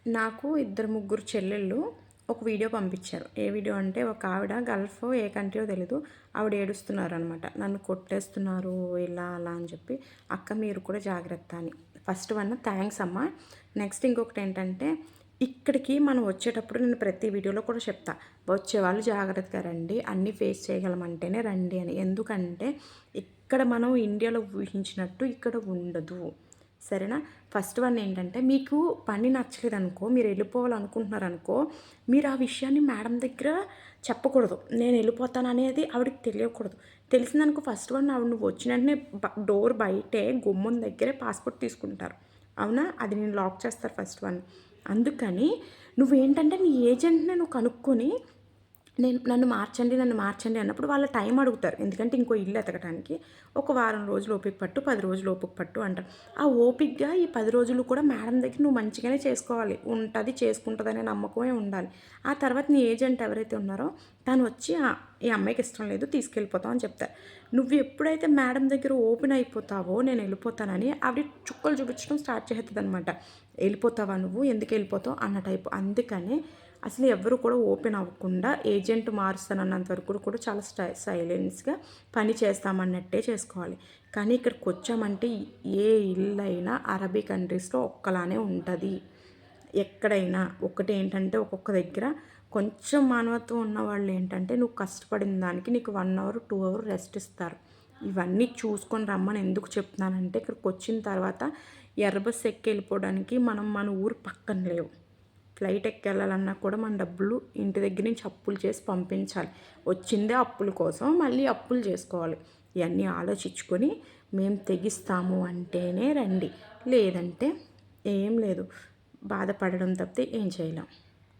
నాకు ఇద్దరు ముగ్గురు చెల్లెళ్ళు ఒక వీడియో పంపించారు. ఏ వీడియో అంటే ఒక ఆవిడ గల్ఫ్ ఏ కంట్రీయో తెలీదు. ఆవిడ ఏడుస్తున్నారనమాట. నన్ను కొట్టేస్తున్నారు ఇలా అలా అని చెప్పి. అక్క మీరు కూడా జాగ్రత్త అని. ఫస్ట్ వన్ థ్యాంక్స్ అమ్మ. నెక్స్ట్ ఇంకొకటేంటంటే ఇక్కడికి మనం వచ్చేటప్పుడు నేను ప్రతి వీడియోలో కూడా చెప్తా. వచ్చేవాళ్ళు జాగ్రత్తగా రండి. అన్నీ ఫేస్ చేయగలమంటేనే రండి అని. ఎందుకంటే ఇక్కడ మనం ఇండియాలో ఊహించినట్టు ఇక్కడ ఉండదు. సరేనా? ఫస్ట్ వన్ ఏంటంటే మీకు పని నచ్చలేదనుకో, మీరు వెళ్ళిపోవాలనుకుంటున్నారనుకో, మీరు ఆ విషయాన్ని మేడం దగ్గర చెప్పకూడదు. నేను వెళ్ళిపోతాననేది ఆవిడకి తెలియకూడదు. తెలిసిందనుకో ఫస్ట్ వన్ ఆవిడ నువ్వు వచ్చిన వెంటనే డోర్ బయటే గుమ్మం దగ్గరే పాస్‌పోర్ట్ తీసుకుంటారు. అవునా? అది నేను లాక్ చేస్తారు ఫస్ట్ వన్. అందుకని నువ్వేంటంటే నీ ఏజెంట్‌ని నువ్వు కనుక్కొని నన్ను మార్చండి అన్నప్పుడు వాళ్ళ టైం అడుగుతారు. ఎందుకంటే ఇంకో ఇల్లు ఎతకటానికి. ఒక వారం రోజులు ఓపిక పట్టు, 10 రోజులు ఓపిక పట్టు అంటారు. ఆ ఓపికగా ఈ 10 రోజులు కూడా మేడం దగ్గర నువ్వు మంచిగానే చేసుకోవాలి. ఉంటది, చేసుకుంటదనే నమ్మకమే ఉండాలి. ఆ తర్వాత నీ ఏజెంట్ ఎవరైతే ఉన్నారో తను వచ్చి ఈ అమ్మాయికి ఇష్టం లేదు తీసుకెళ్ళిపోతాం అని చెప్తారు. నువ్వు ఎప్పుడైతే మేడం దగ్గర ఓపెన్ అయిపోతావో నేను వెళ్ళిపోతానని ఆవిడ చుక్కలు చూపించడం స్టార్ట్ చేసేస్తదనమాట. వెళ్ళిపోతావా నువ్వు? ఎందుకు వెళ్ళిపోతావు? అన్న టైపు. అందుకనే అసలు ఎవ్వరు కూడా ఓపెన్ అవ్వకుండా ఏజెంట్ మారుస్తానన్నంత వరకు కూడా చాలా సైలెన్స్‌గా పని చేస్తామన్నట్టే చేసుకోవాలి. కానీ ఇక్కడికి వచ్చామంటే ఏ ఇల్లైనా అరబీ కంట్రీస్‌లో ఒక్కలానే ఉంటది. ఎక్కడైనా ఒకటేంటంటే ఒక్కొక్క దగ్గర కొంచెం మానవత్వం ఉన్నవాళ్ళు ఏంటంటే నువ్వు కష్టపడిన దానికి నీకు 1 అవర్, 2 అవర్ రెస్ట్ ఇస్తారు. ఇవన్నీ చూసుకొని రమ్మని ఎందుకు చెప్తున్నానంటే ఇక్కడికి వచ్చిన తర్వాత ఎర్ర బస్సు ఎక్కి వెళ్ళిపోవడానికి మనం మన ఊరు పక్కన లేవు. ఫ్లైట్ ఎక్కెళ్ళాలన్నా కూడా మన డబ్బులు ఇంటి దగ్గర నుంచి అప్పులు చేసి పంపించాలి. వచ్చిందే అప్పుల కోసం మళ్ళీ అప్పులు చేసుకోవాలి. ఇవన్నీ ఆలోచించుకొని మేము తెగిస్తాము అంటేనే రండి. లేదంటే ఏం లేదు. బాధపడడం తప్పితే ఏం చేయలేం.